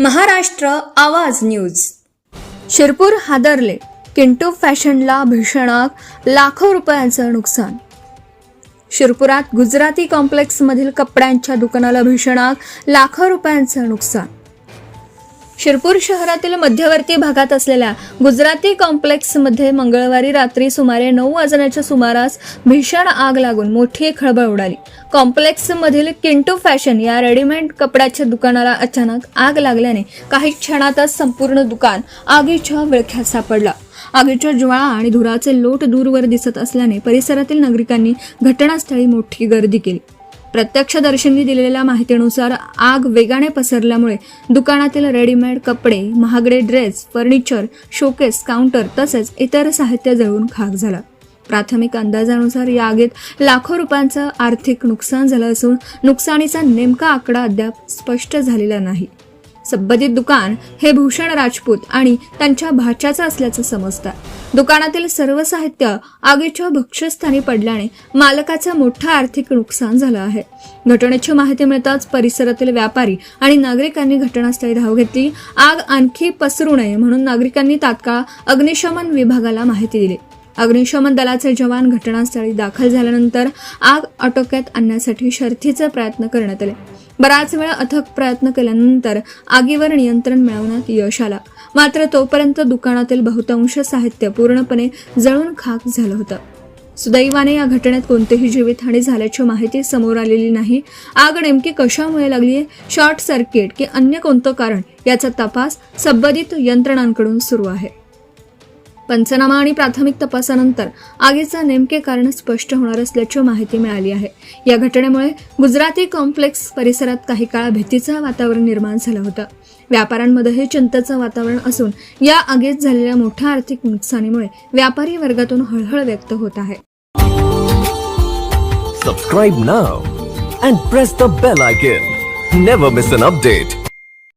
महाराष्ट्र आवाज न्यूज. शिरपूर हादरले, किंटू फॅशनला भीषण आग, लाखो रुपयांचं नुकसान. शिरपुरात गुजराती कॉम्प्लेक्समधील कपड्यांच्या दुकानाला भीषण आग, लाखो रुपयांचं नुकसान. शिरपूर शहरातील मध्यवर्ती भागात असलेल्या गुजराती कॉम्प्लेक्समध्ये मंगळवारी रात्री सुमारे 9 वाजण्याच्या सुमारास भीषण आग लागून मोठी खळबळ उडाली. कॉम्प्लेक्समधील किंटू फॅशन या रेडीमेड कपड्याच्या दुकानाला अचानक आग लागल्याने काही क्षणातच संपूर्ण दुकान आगीच्या विळख्यात सापडलं. आगीच्या ज्वाळा आणि धुराचे लोट दूरवर दिसत असल्याने परिसरातील नागरिकांनी घटनास्थळी मोठी गर्दी केली. प्रत्यक्षदर्शींनी दिलेल्या माहितीनुसार आग वेगाने पसरल्यामुळे दुकानातील रेडीमेड कपडे, महागडे ड्रेस, फर्निचर, शोकेस, काउंटर तसेच इतर साहित्य जळून खाक झालं. प्राथमिक अंदाजानुसार या आगीत लाखो रुपयांचं आर्थिक नुकसान झालं असून नुकसानीचा नेमका आकडा अद्याप स्पष्ट झालेला नाही. संबंधित दुकान हे भूषण राजपूत आणि त्यांच्या भाच्याचं असल्याचं समजतं. दुकानातील सर्व साहित्य आगीच्या भक्ष्यस्थानी पडल्याने मालकाचं मोठं आर्थिक नुकसान झालं आहे. घटनेची माहिती मिळताच परिसरातील व्यापारी आणि नागरिकांनी घटनास्थळी धाव घेतली. आग आणखी पसरू नये म्हणून नागरिकांनी तात्काळ अग्निशमन विभागाला माहिती दिली. अग्निशमन दलाचे जवान घटनास्थळी दाखल झाल्यानंतर आग आटोक्यात आणण्यासाठी शर्थीचे प्रयत्न करण्यात आले. बराच वेळ अथक प्रयत्न केल्यानंतर आगीवर नियंत्रण मिळवण्यात यश आलं. मात्र तोपर्यंत दुकानातील बहुतांश साहित्य पूर्णपणे जळून खाक झालं होतं. सुदैवाने या घटनेत कोणतीही जीवितहानी झाल्याची माहिती समोर आलेली नाही. आग नेमकी कशामुळे लागली, शॉर्ट सर्किट की अन्य कोणतं कारण, याचा तपास संबंधित यंत्रणांकडून सुरू आहे. पंचनामा आणि प्राथमिक तपासानंतर आगीचं नेमके कारण स्पष्ट होणार असल्याची माहिती मिळाली आहे. या घटनेमुळे गुजराती कॉम्प्लेक्स परिसरात काही काळ भीतीचं वातावरण निर्माण झालं होतं. व्यापाऱ्यांमध्येही चिंतेचं वातावरण असून या आगीत झालेल्या मोठ्या आर्थिक नुकसानीमुळे व्यापारी वर्गातून हळहळ व्यक्त होत आहे. Subscribe now and press the bell icon. Never miss an update.